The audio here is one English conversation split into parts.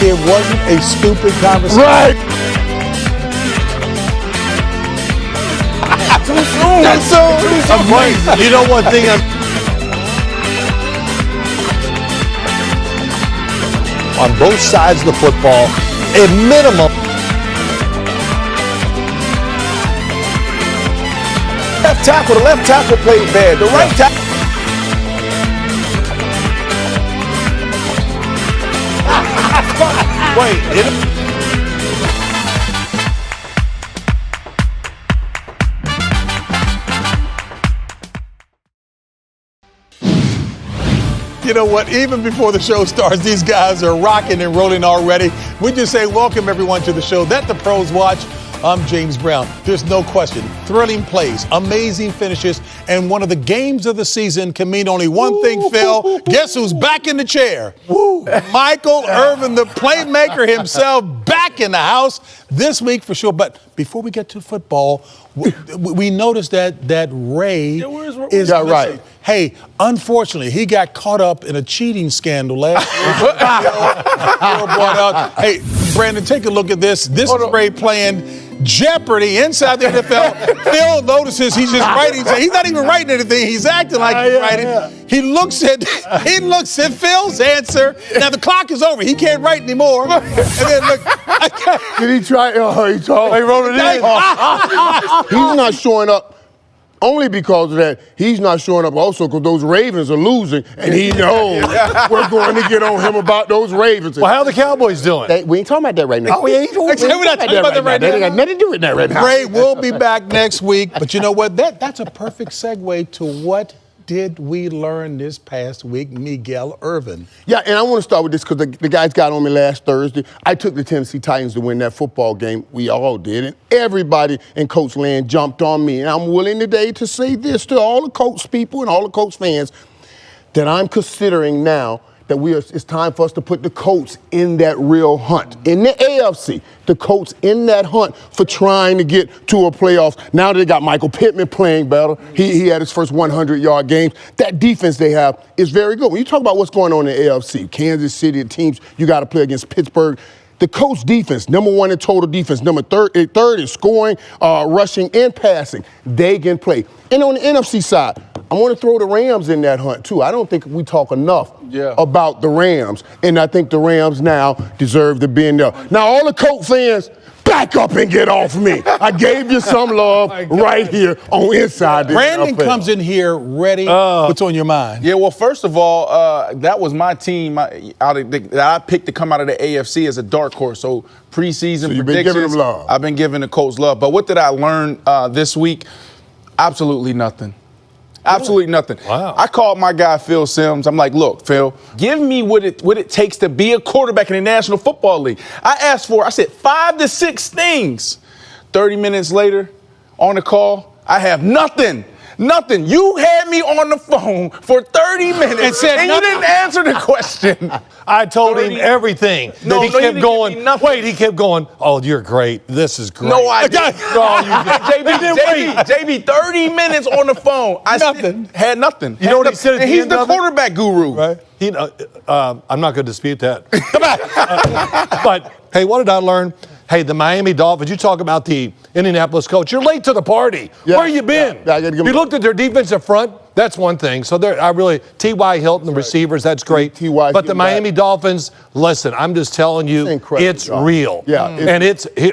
It wasn't a stupid conversation. Right. Too soon. Too soon. You know one thing on both sides of the football, at minimum. The left tackle played bad. The right tackle. Wait, you know what? Even before the show starts, these guys are rocking and rolling already. We just say welcome everyone to the show that the pros watch. I'm James Brown. There's no question. Thrilling plays, amazing finishes, and one of the games of the season can mean only one thing, Phil. Guess who's back in the chair? Michael Irvin, the playmaker himself, back in the house this week for sure. But before we get to football, we noticed that Ray is missing. Right. Hey, unfortunately, he got caught up in a cheating scandal last week. Brought out. Hey, Brandon, take a look at this. This is Ray playing Jeopardy inside the NFL. Phil notices he's just writing. He's not even writing anything. He's acting like he's writing. Yeah. He looks at Phil's answer. Now the clock is over. He can't write anymore. And then look. Did he try? He wrote it in. He's not showing up. Only because of that, he's not showing up also because those Ravens are losing, and he knows we're going to get on him about those Ravens. Well, how are the Cowboys doing? We ain't talking about that right now. Oh, we ain't talking about that right now. That ain't got nothing to do with that right now. Ray will be back next week. But you know what? That's a perfect segue to what did we learn this past week, Miguel Irvin? Yeah, and I want to start with this because the guys got on me last Thursday. I took the Tennessee Titans to win that football game. We all did. And everybody in Coach Land jumped on me. And I'm willing today to say this to all the Colts people and all the Colts fans, that I'm considering now that it's time for us to put the Colts in that real hunt. In the AFC, the Colts in that hunt for trying to get to a playoffs. Now they got Michael Pittman playing better. He had his first 100-yard game. That defense they have is very good. When you talk about what's going on in the AFC, Kansas City, the teams you got to play against Pittsburgh, the Colts defense, number one in total defense, third in scoring, rushing, and passing. They can play. And on the NFC side, I want to throw the Rams in that hunt, too. I don't think we talk enough about the Rams. And I think the Rams now deserve to be in there. Now, all the Colts fans, back up and get off me. I gave you some love right here on Inside the Brandon NFL. comes in here ready. What's on your mind? Yeah, well, first of all, that was my team that I picked to come out of the AFC as a dark horse. So preseason you've predictions, been giving them love. I've been giving the Colts love. But what did I learn this week? Absolutely nothing. Absolutely nothing. Wow. I called my guy Phil Simms. I'm like, look, Phil, give me what it takes to be a quarterback in the National Football League. I said 5 to 6 things. 30 minutes later, on the call, I have nothing. Nothing. You had me on the phone for 30 minutes and you didn't answer the question. I told him everything. No, he no, you kept didn't going. give me nothing. Wait, he kept going. Oh, you're great. This is great. No, I didn't. No, JB, 30 minutes on the phone. Had nothing. You know what he said at and the he's end the of it? quarterback guru. Right? I'm not going to dispute that. Come on. But, hey, what did I learn? Hey, the Miami Dolphins, you talk about the Indianapolis coach. You're late to the party. Yeah. Where you been? Yeah, I gotta give him- You looked at their defensive front. That's one thing. So T.Y. Hilton, the receivers, that's great. T.Y. But the Miami Dolphins, listen, I'm just telling you, it's real. Yeah. And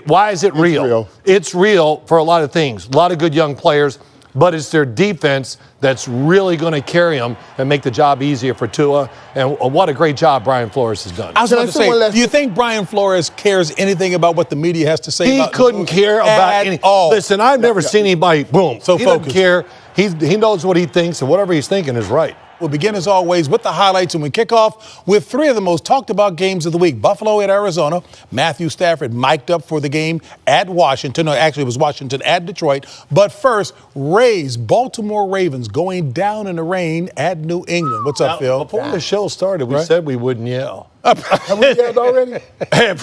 why is it real? It's real for a lot of things. A lot of good young players, but it's their defense that's really going to carry them and make the job easier for Tua. And what a great job Brian Flores has done. I was going to say, do you think Brian Flores cares anything about what the media has to say He about couldn't care about anything. Listen, I've never seen anybody, boom. So he focused. doesn't care. He knows what he thinks, and whatever he's thinking is right. We'll begin, as always, with the highlights, and we kick off with 3 of the most talked-about games of the week. Buffalo at Arizona. Matthew Stafford mic'd up for the game at Washington. No, actually, it was Washington at Detroit. But first, Baltimore Ravens going down in the rain at New England. What's up, Phil? Before the show started, we said we wouldn't yell. Have we yelled already? That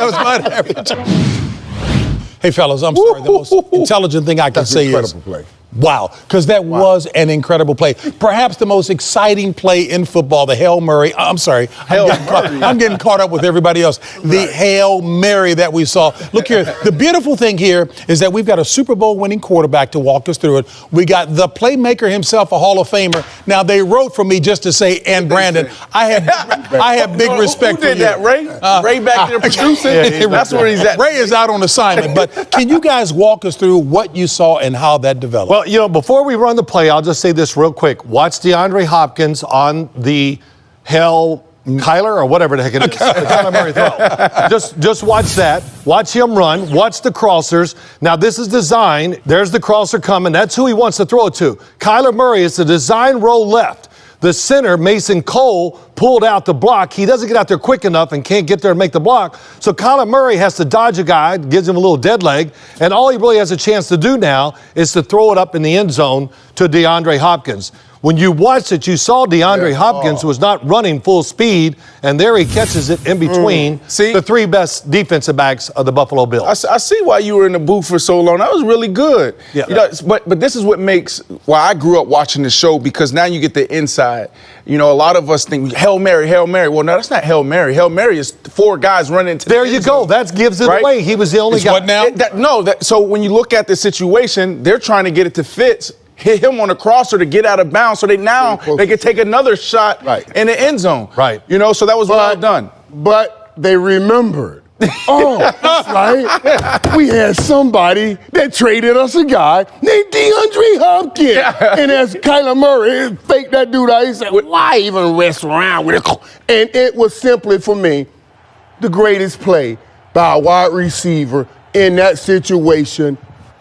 was my average. Hey, fellas, I'm sorry. The most intelligent thing I can say is, play. Wow, because that was an incredible play. Perhaps the most exciting play in football, the Hail Mary. I'm sorry, I'm getting caught up with everybody else. The Hail Mary that we saw. Look here, the beautiful thing here is that we've got a Super Bowl winning quarterback to walk us through it. We got the playmaker himself, a Hall of Famer. Now, they wrote for me just to say, and Brandon, I have big respect for you. Who did that, Ray? Ray back there producing? That's where he's at. Ray is out on assignment, but can you guys walk us through what you saw and how that developed? Well, you know, before we run the play, I'll just say this real quick. Watch DeAndre Hopkins on the Kyler or whatever the heck it is. The Kyler Murray throw. Just watch that. Watch him run. Watch the crossers. Now, this is design. There's the crosser coming. That's who he wants to throw it to. Kyler Murray is the design roll left. The center, Mason Cole, pulled out the block. He doesn't get out there quick enough and can't get there and make the block. So Kyler Murray has to dodge a guy, gives him a little dead leg, and all he really has a chance to do now is to throw it up in the end zone to DeAndre Hopkins. When you watched it, you saw DeAndre Hopkins was not running full speed, and there he catches it in between the three best defensive backs of the Buffalo Bills. I see why you were in the booth for so long. That was really good. Yeah. You know, but this is what makes why I grew up watching the show, because now you get the inside. You know, a lot of us think Hail Mary, Hail Mary. Well, no, that's not Hail Mary. Hail Mary is four guys running to there the you end go. zone, That gives it right? away. He was the only guy. What now? So when you look at the situation, they're trying to get it to Fitz. Hit him on a crosser to get out of bounds, so they can take another shot in the end zone. Right. You know, so that was well done. But they remembered. Oh, that's right. We had somebody that traded us a guy named DeAndre Hopkins. And as Kyler Murray faked that dude out, he said, why even mess around with it? And it was simply, for me, the greatest play by a wide receiver in that situation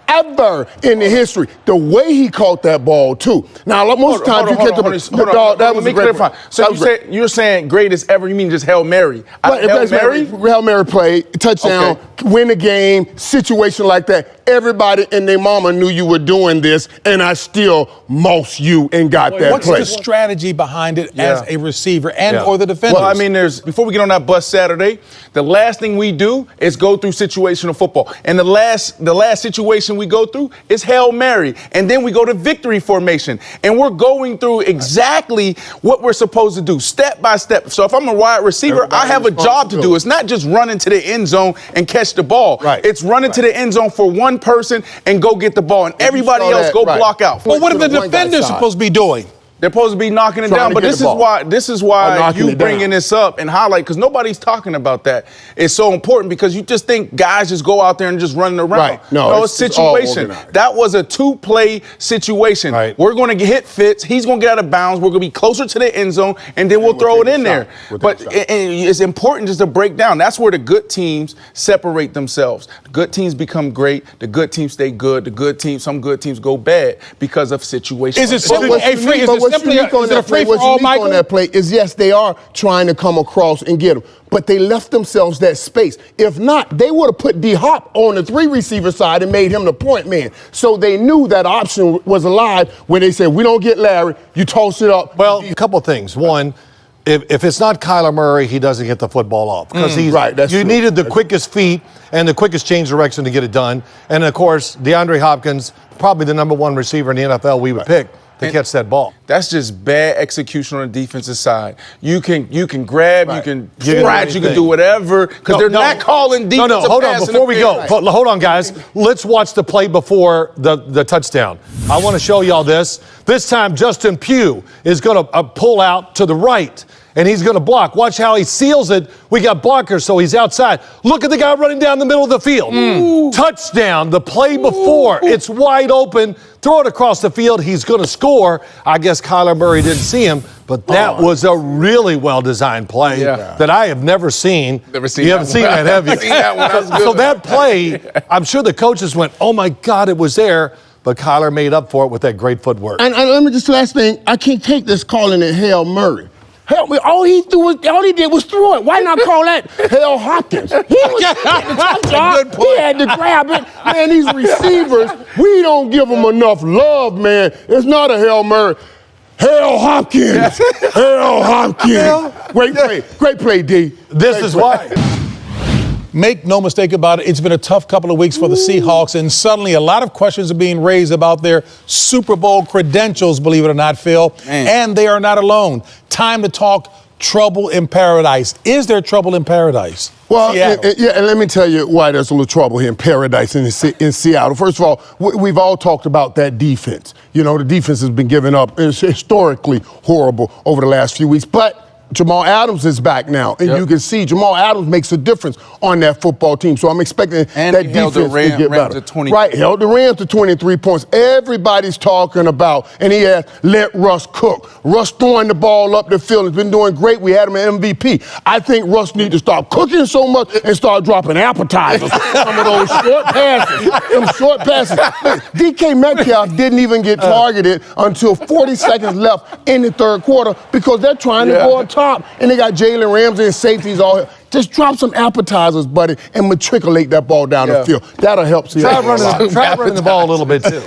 ever in the history. The way he caught that ball, too. Now, most times you catch the dog. That was a great play. So you're saying greatest ever, you mean just Hail Mary? Hail Mary play, touchdown, win the game, situation like that. Everybody and their mama knew you were doing this, and I still mossed you and got that What's play. the strategy behind it as a receiver and or the defender? Well, I mean, before we get on that bus Saturday, the last thing we do is go through situational football. And the last situation we go through is Hail Mary. And then we go to victory formation. And we're going through exactly what we're supposed to do, step by step. So if I'm a wide receiver, I have a job to do. It's not just running to the end zone and catch the ball. It's running to the end zone for one person and go get the ball. And everybody else go block out. Well, what are the defenders supposed to be doing? They're supposed to be knocking it down, but this is why you bringing this up and highlight, because nobody's talking about that. It's so important because you just think guys just go out there and just running around. Right. No, it's situation. That was a two-play situation. Right. We're going to hit Fitz. He's going to get out of bounds. We're going to be closer to the end zone, and then we'll throw it in there. But it's important just to break down. That's where the good teams separate themselves. The good teams become great. The good teams stay good. Some good teams go bad because of situations. Is it simply What's unique on that play is, yes, they are trying to come across and get them, but they left themselves that space. If not, they would have put D-Hop on the three receiver side and made him the point man. So they knew that option was alive when they said, we don't get Larry, you toss it up. Well, a couple of things. One, if it's not Kyler Murray, he doesn't get the football off because you needed the quickest feet and the quickest change direction to get it done. And, of course, DeAndre Hopkins, probably the number one receiver in the NFL we would pick to catch that ball. That's just bad execution on the defensive side. You can grab, you can scratch, you can do whatever, because they're not calling defensive hold on, before we go. Hold on, guys. Let's watch the play before the touchdown. I want to show y'all this. This time, Justin Pugh is going to pull out to the right, and he's going to block. Watch how he seals it. We got blockers, so he's outside. Look at the guy running down the middle of the field. Touchdown. The play before. It's wide open. Throw it across the field. He's going to score. I guess Kyler Murray didn't see him, but that was a really well-designed play that I have never seen. Never seen you haven't seen that, have you? Seen that one. That was good. So that play, I'm sure the coaches went, oh, my God, it was there. But Kyler made up for it with that great footwork. And let me just last thing, I can't take this calling it Hail Murray. Help me! All he did was throw it. Why not call that Hail Hopkins? He had to grab it. Man, these receivers, we don't give them enough love, man. It's not a Hail Murray. Hail Hopkins! Hail Hopkins! Great play, D. This is why. Make no mistake about it, it's been a tough couple of weeks for the Seahawks, and suddenly a lot of questions are being raised about their Super Bowl credentials, believe it or not, Phil. And they are not alone. Time to talk trouble in paradise. Is there trouble in paradise? Well, yeah, and let me tell you why there's a little trouble here in paradise in Seattle. First of all, we've all talked about that defense. You know, the defense has been giving up. It's historically horrible over the last few weeks. But Jamal Adams is back now, and you can see Jamal Adams makes a difference on that football team. So I'm expecting that defense to get better. Right, held the Rams to 23 points. Everybody's talking about, and he had let Russ cook. Russ throwing the ball up the field has been doing great. We had him an MVP. I think Russ needs to stop cooking so much and start dropping appetizers. Some of those short passes. DK Metcalf didn't even get targeted until 40 seconds left in the third quarter because they're trying to go up top. And they got Jalen Ramsey and safeties all here. Just drop some appetizers, buddy, and matriculate that ball down the field. That'll help. Try running the ball a little bit, too.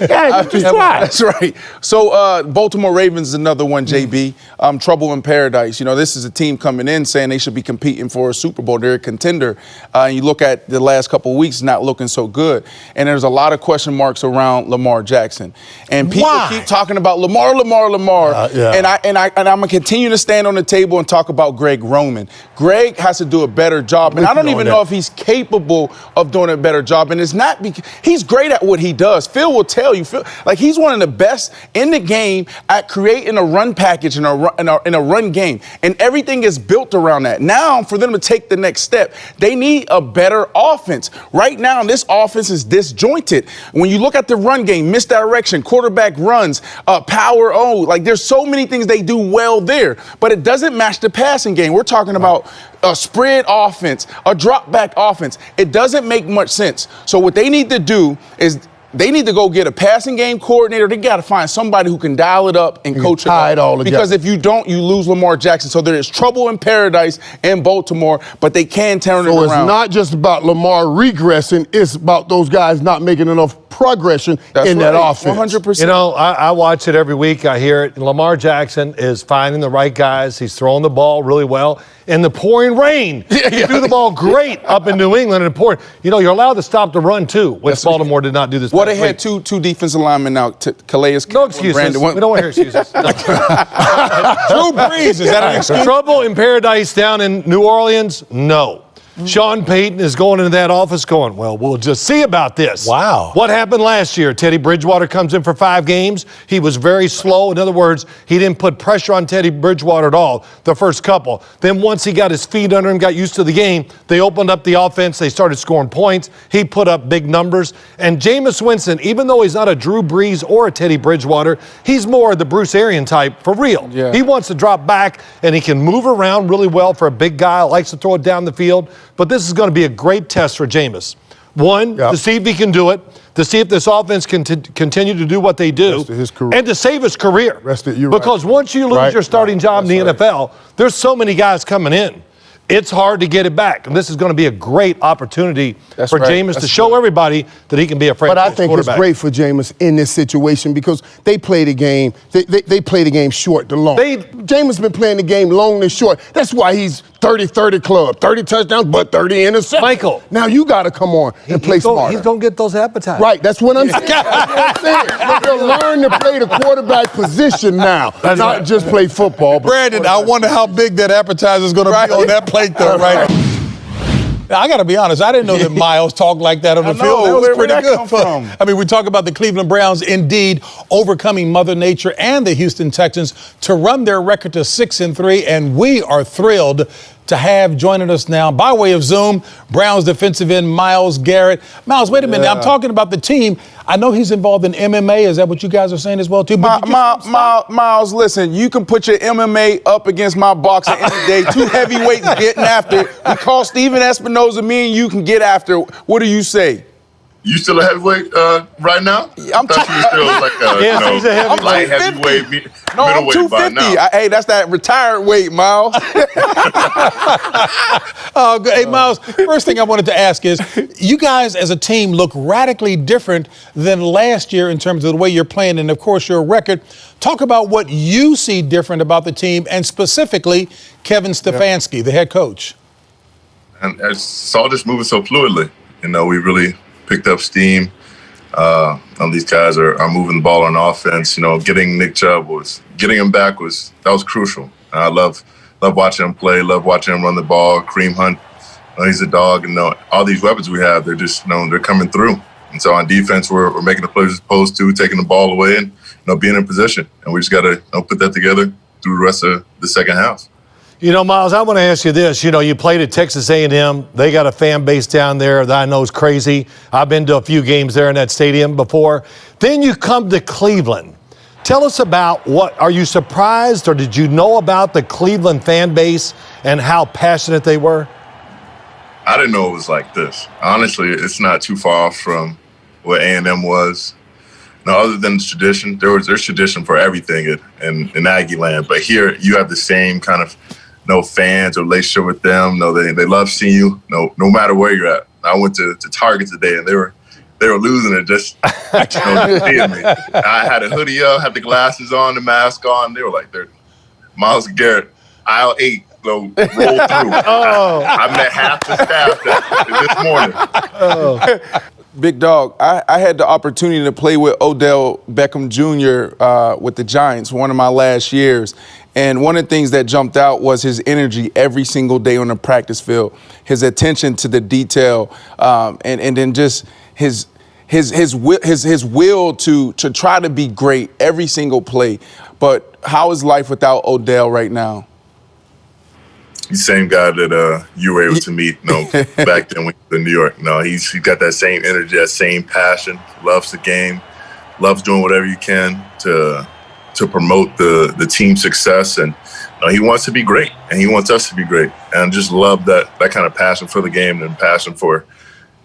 Just try. That's right. So Baltimore Ravens is another one, JB. Trouble in paradise. You know, this is a team coming in saying they should be competing for a Super Bowl. They're a contender. And you look at the last couple of weeks, not looking so good. And there's a lot of question marks around Lamar Jackson. And people keep talking about Lamar. And I'm going to continue to stand on the table and talk about Greg Roman. Greg has to do a better job, and I don't even know if he's capable of doing a better job. And it's not because he's great at what he does. Phil will tell you, like he's one of the best in the game at creating a run package in a run game, and everything is built around that. Now, for them to take the next step, they need a better offense. Right now, this offense is disjointed. When you look at the run game, misdirection, quarterback runs, power like there's so many things they do well there, but it doesn't match the passing game. We're talking about a spread offense, a drop back offense. It doesn't make much sense. So what they need to do is they need to go get a passing game coordinator. They got to find somebody who can dial it up and coach it all together. Because if you don't, you lose Lamar Jackson. So there is trouble in paradise in Baltimore, but they can turn it around. So it's not just about Lamar regressing. It's about those guys not making enough progression in that offense. 100%. You know, I watch it every week. I hear it. Lamar Jackson is finding the right guys. He's throwing the ball really well. In the pouring rain, he threw the ball great up in New England. And pouring. You know, you're allowed to stop the run, too, which Baltimore did not do this. Well, they had two defensive linemen now, Calais. No excuses. We don't want to hear excuses. Drew Brees, is that an excuse? Trouble in paradise down in New Orleans? No. Sean Payton is going into that office going, well, we'll just see about this. Wow. What happened last year? Teddy Bridgewater comes in for 5 games. He was very slow. In other words, he didn't put pressure on Teddy Bridgewater at all the first couple. Then once he got his feet under him, got used to the game, they opened up the offense. They started scoring points. He put up big numbers. And Jameis Winston, even though he's not a Drew Brees or a Teddy Bridgewater, he's more the Bruce Arians type for real. Yeah. He wants to drop back, and he can move around really well for a big guy, likes to throw it down the field. But this is going to be a great test for Jameis. One, to see if he can do it, to see if this offense can continue to do what they do, and to save his career. Because once you lose your starting job in the NFL, there's so many guys coming in. It's hard to get it back. And this is going to be a great opportunity for Jameis to show everybody that he can be a franchise quarterback. But I think it's great for Jameis in this situation because they play the game. They play the game short to long. Jameis been playing the game long to short. That's why he's 30-30 club, 30 touchdowns, but 30 interceptions. Michael. Now you got to come on and play smarter. He's going to get those appetizers. Right, that's what I'm saying. They'll learn to play the quarterback position now, not just play football. Brandon, I wonder how big that appetizer is going to be on that plate, though, right? Now, I got to be honest, I didn't know that Miles talked like that on the field. That was pretty good. I mean, we talk about the Cleveland Browns indeed overcoming Mother Nature and the Houston Texans to run their record to 6-3, and we are thrilled to have joining us now by way of Zoom, Browns defensive end Myles Garrett. Myles, wait a minute. I'm talking about the team. I know he's involved in MMA. Is that what you guys are saying as well, too? Myles, listen, you can put your MMA up against my boxing any day. 2 heavyweights getting after it. We call Steven Espinoza, me and you can get after it. What do you say? You still a heavyweight right now? I'm still like he's a heavyweight. Light heavyweight, no, I'm middleweight by 250. now. Hey, that's that retired weight, Myles. Hey, Myles, first thing I wanted to ask is, you guys as a team look radically different than last year in terms of the way you're playing and, of course, your record. Talk about what you see different about the team and specifically Kevin Stefanski, the head coach. And it's all just moving so fluidly. You know, we really picked up steam. These guys are moving the ball on offense. You know, getting Nick Chubb getting him back was crucial. I love watching him play. Love watching him run the ball. Kareem Hunt, he's a dog. And all these weapons we have, they're just they're coming through. And so on defense, we're making the plays supposed to, taking the ball away and being in position. And we just got to put that together through the rest of the second half. You know, Miles, I want to ask you this. You know, you played at Texas A&M. They got a fan base down there that I know is crazy. I've been to a few games there in that stadium before. Then you come to Cleveland. Tell us about are you surprised or did you know about the Cleveland fan base and how passionate they were? I didn't know it was like this. Honestly, it's not too far off from what A&M was. No, other than tradition, there's tradition for everything in Aggie land. But here you have the same kind of fans or relationship with them. They love seeing you. No matter where you're at. I went to Target today and they were losing it just seeing me. I had a hoodie up, had the glasses on, the mask on. They were like, Myles Garrett, aisle 8, roll through. I met half the staff this morning. Big dog, I had the opportunity to play with Odell Beckham Jr. With the Giants one of my last years. And one of the things that jumped out was his energy every single day on the practice field, his attention to the detail, and then just his will to try to be great every single play. But how is life without Odell right now? He's the same guy that you were able to meet, back then when you were in New York. He's got that same energy, that same passion, loves the game, loves doing whatever you can to promote the team's success. And he wants to be great, and he wants us to be great. And I just love that kind of passion for the game and passion for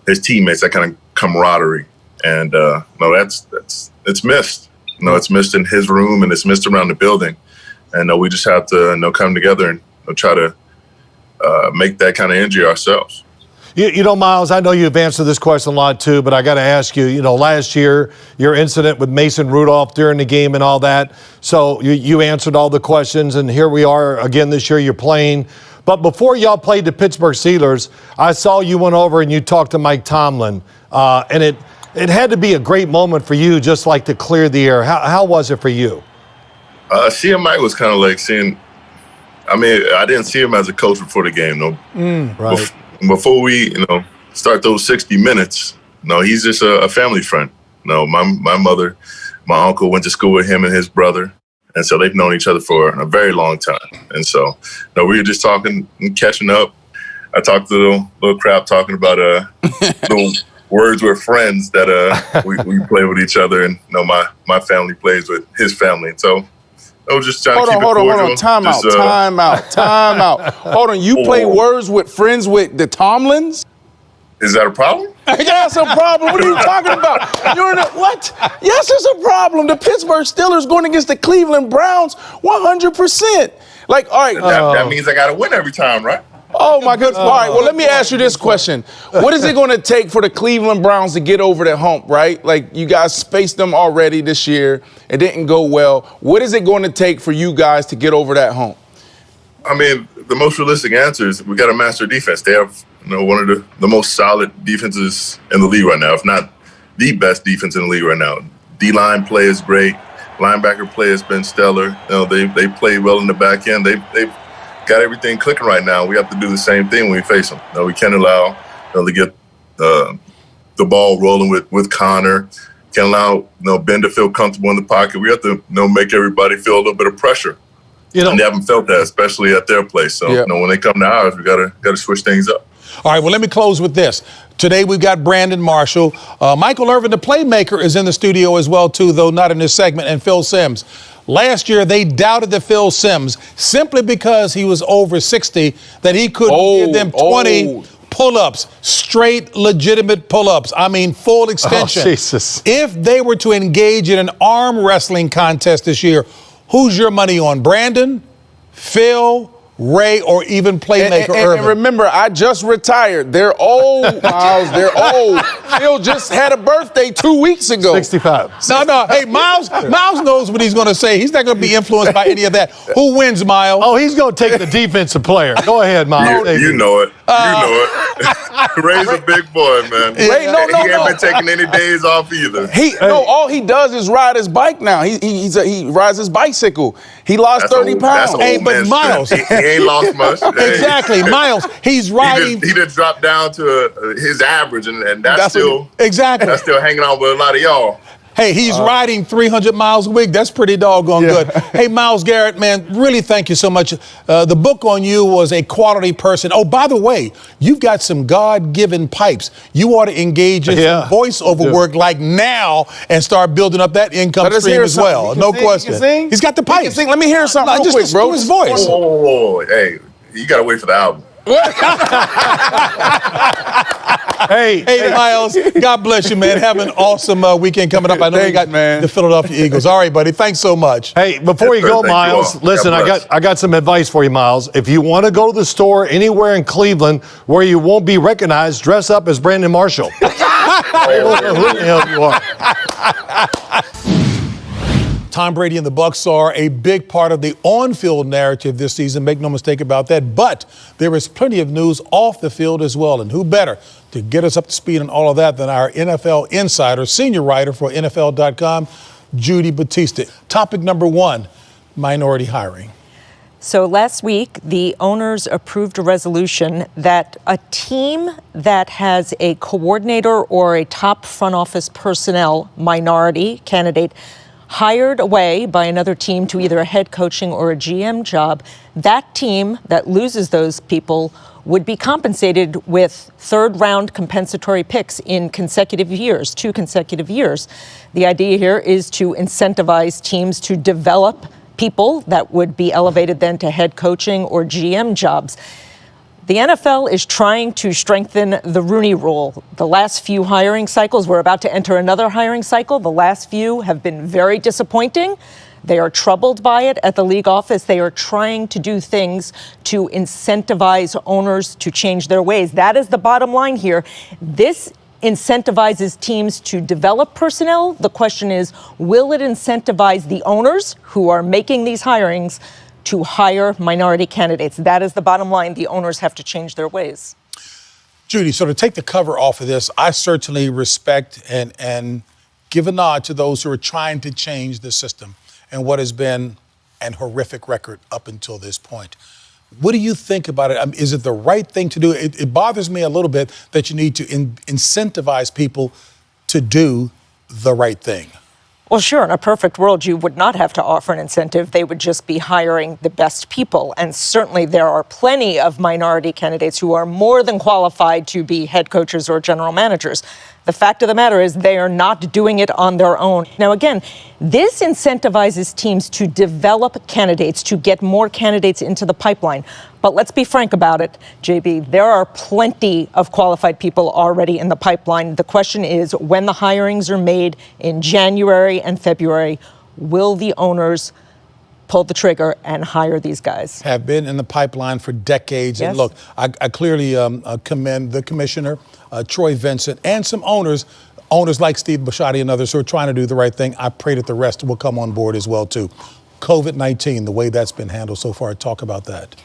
his teammates, that kind of camaraderie. And it's missed. It's missed in his room and it's missed around the building. And we just have to come together and try to make that kind of energy ourselves. You know, Miles, I know you've answered this question a lot too, but I got to ask you, last year, your incident with Mason Rudolph during the game and all that. So you answered all the questions, and here we are again this year, you're playing. But before y'all played the Pittsburgh Steelers, I saw you went over and you talked to Mike Tomlin, and it had to be a great moment for you, just like to clear the air. How was it for you? Seeing Mike was kind of like I didn't see him as a coach before the game, Right. Before we, start those 60 minutes, he's just a family friend. My mother, my uncle went to school with him and his brother. And so they've known each other for a very long time. And so, we were just talking and catching up. I talked a little crap talking about little words with friends that we play with each other. And, my family plays with his family. And so I was just trying to keep it cordial. Hold on. Time out. Hold on. You play words with friends with the Tomlins? Is that a problem? That's a problem. What are you talking about? You're in what? Yes, it's a problem. The Pittsburgh Steelers going against the Cleveland Browns 100%. All right. That means I got to win every time, right? Oh, my goodness. All right, well, let me ask you this question. What is it going to take for the Cleveland Browns to get over that hump, right? You guys spaced them already this year. It didn't go well. What is it going to take for you guys to get over that hump? The most realistic answer is we got a master defense. They have, one of the most solid defenses in the league right now, if not the best defense in the league right now. D-line play is great. Linebacker play has been stellar. They play well in the back end. They've got everything clicking right now. We have to do the same thing when we face them. We can't allow to get the ball rolling with Connor. Can't allow Ben to feel comfortable in the pocket. We have to make everybody feel a little bit of pressure. And they haven't felt that, especially at their place. So when they come to ours, we gotta switch things up. All right, well, let me close with this. Today we've got Brandon Marshall. Michael Irvin, the playmaker, is in the studio as well, too, though not in this segment, and Phil Simms. Last year, they doubted that Phil Simms, simply because he was over 60, that he could give them 20 pull-ups, straight, legitimate pull-ups. Full extension. Oh, Jesus. If they were to engage in an arm wrestling contest this year, who's your money on, Brandon, Phil, Ray, or even playmaker Irvin. And remember, I just retired. They're old, Miles. They're old. Phil just had a birthday 2 weeks ago. 65. No. Hey, Miles knows what he's going to say. He's not going to be influenced by any of that. Who wins, Miles? Oh, he's going to take the defensive player. Go ahead, Miles. You know it. Ray's a big boy, man. Ray, no. He ain't been taking any days off either. All he does is ride his bike now. He rides his bicycle. He lost 30 pounds. That's old man Miles, he ain't lost much. Exactly, Miles. He's riding. He did drop down to his average, and that's still hanging out with a lot of y'all. Hey, he's riding 300 miles a week. That's pretty doggone good. Hey, Myles Garrett, man, really thank you so much. The book on you was A Quality Person. Oh, by the way, you've got some God-given pipes. You ought to engage in some voiceover work like now and start building up that income stream as well. No question. He's got the pipes. Let me hear something real quick, bro. His voice. Oh, hey, you got to wait for the album. Hey, Myles, God bless you, man. Have an awesome weekend coming up. I know you got the Philadelphia Eagles. All right, buddy. Thanks so much. Hey, before you go, Myles, listen, I got some advice for you, Myles. If you want to go to the store anywhere in Cleveland where you won't be recognized, dress up as Brandon Marshall. I don't know who the hell you are. Tom Brady and the Bucs are a big part of the on-field narrative this season. Make no mistake about that. But there is plenty of news off the field as well. And who better to get us up to speed on all of that than our NFL insider, senior writer for NFL.com, Judy Battista. Topic number one, minority hiring. So last week, the owners approved a resolution that a team that has a coordinator or a top front office personnel minority candidate hired away by another team to either a head coaching or a GM job, that team that loses those people would be compensated with third-round compensatory picks in consecutive years, 2 consecutive years. The idea here is to incentivize teams to develop people that would be elevated then to head coaching or GM jobs. The NFL is trying to strengthen the Rooney Rule. The last few hiring cycles, we're about to enter another hiring cycle. The last few have been very disappointing. They are troubled by it at the league office. They are trying to do things to incentivize owners to change their ways. That is the bottom line here. This incentivizes teams to develop personnel. The question is, will it incentivize the owners who are making these hirings to hire minority candidates? That is the bottom line. The owners have to change their ways. Judy, so to take the cover off of this, I certainly respect and give a nod to those who are trying to change the system and what has been an horrific record up until this point. What do you think about it? Is it the right thing to do? It bothers me a little bit that you need to incentivize people to do the right thing. Well, sure. In a perfect world, you would not have to offer an incentive. They would just be hiring the best people. And certainly there are plenty of minority candidates who are more than qualified to be head coaches or general managers. The fact of the matter is they are not doing it on their own. Now, again, this incentivizes teams to develop candidates, to get more candidates into the pipeline. But let's be frank about it, JB. There are plenty of qualified people already in the pipeline. The question is, when the hirings are made in January and February, will the owners pull the trigger and hire these guys? Have been in the pipeline for decades. Yes. And look, I clearly commend the commissioner, Troy Vincent, and some owners like Steve Bisciotti and others who are trying to do the right thing. I pray that the rest will come on board as well, too. COVID-19, the way that's been handled so far, talk about that.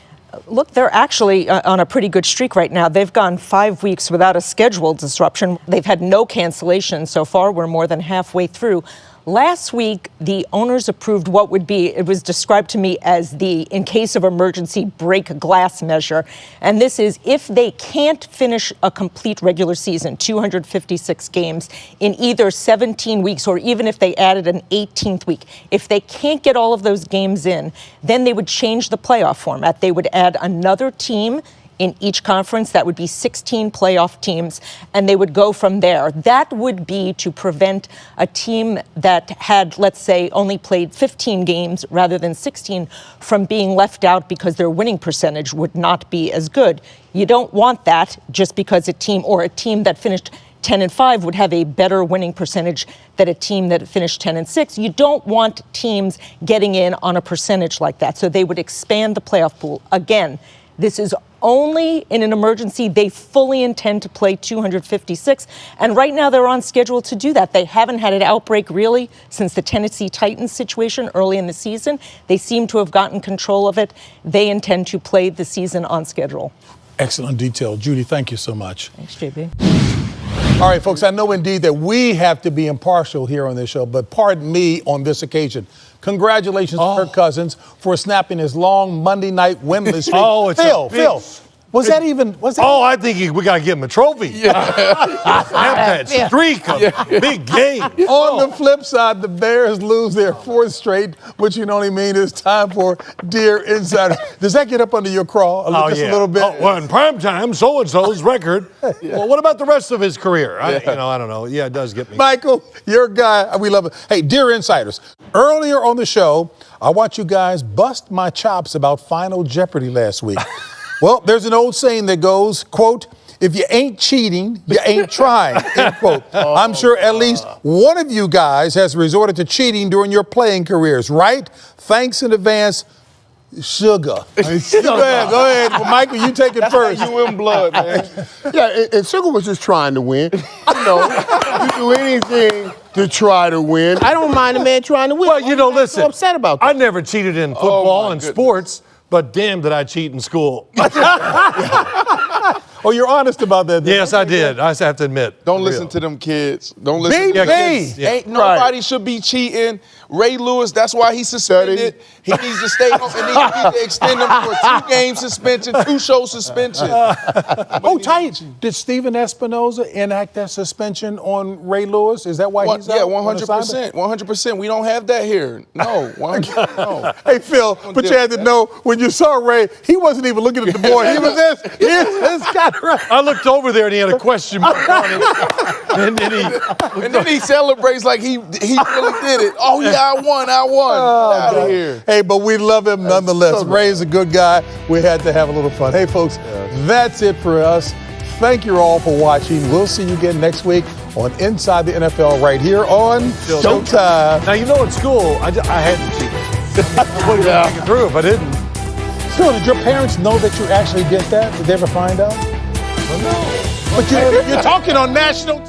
Look, they're actually on a pretty good streak right now. They've gone 5 weeks without a schedule disruption. They've had no cancellations so far. We're more than halfway through. Last week, the owners approved what would be, it was described to me as the, in case of emergency, break glass measure. And this is if they can't finish a complete regular season, 256 games, in either 17 weeks or even if they added an 18th week, if they can't get all of those games in, then they would change the playoff format. They would add another team in each conference. That would be 16 playoff teams, and they would go from there. That would be to prevent a team that had, let's say, only played 15 games rather than 16 from being left out because their winning percentage would not be as good. You don't want that just because a team that finished 10-5 would have a better winning percentage than a team that finished 10-6. You don't want teams getting in on a percentage like that. So they would expand the playoff pool. Again, this is only in an emergency. They fully intend to play 256. And right now they're on schedule to do that. They haven't had an outbreak really since the Tennessee Titans situation early in the season. They seem to have gotten control of it. They intend to play the season on schedule. Excellent detail. Judy, thank you so much. Thanks, JB. All right, folks, I know indeed that we have to be impartial here on this show, but pardon me on this occasion. Congratulations to Kirk Cousins for snapping his long Monday night winless streak. Phil, was that even? I think we got to give him a trophy. That streak of big game. On the flip side, the Bears lose their fourth straight, which can only mean it's time for Dear Insider. Does that get up under your craw a little bit? Well, in prime time, so-and-so's record. Well, what about the rest of his career? I don't know. Yeah, it does get me. Michael, your guy. We love it. Hey, Dear Insiders, earlier on the show, I watched you guys bust my chops about Final Jeopardy last week. Well, there's an old saying that goes, quote, if you ain't cheating, you ain't trying, end quote. I'm sure at least one of you guys has resorted to cheating during your playing careers, right? Thanks in advance, Sugar. Go ahead. Well, Michael, you take it first. You in blood, man. And Sugar was just trying to win. You do anything to try to win. I don't mind a man trying to win. Well, listen. I'm so upset about that. I never cheated in football and sports. But damn, did I cheat in school? Oh, you're honest about that. Yes, I did. I have to admit. Don't listen to them kids. Don't listen to them kids. Ain't nobody should be cheating. Ray Lewis, that's why he's suspended. He needs to stay home, and they need to extend him for a 2-game suspension, 2-show suspension. Tight. Did Steven Espinoza enact that suspension on Ray Lewis? Is that why he's out? Yeah, 100%. 100%. We don't have that here. No, 100%. No. Hey, Phil, but you had to know, when you saw Ray, he wasn't even looking at the board. He was this guy right. I looked over there and he had a question mark on it. And then he celebrates like he really did it. Oh, yeah, I won. Get out of here. Hey, but we love him nonetheless. Ray's a good guy. We had to have a little fun. Hey, folks, that's it for us. Thank you all for watching. We'll see you again next week on Inside the NFL right here on Showtime. Now, in school, I hadn't cheated. I wouldn't make it through if I didn't. Phil, did your parents know that you actually did that? Did they ever find out? Well, no. But you're talking on national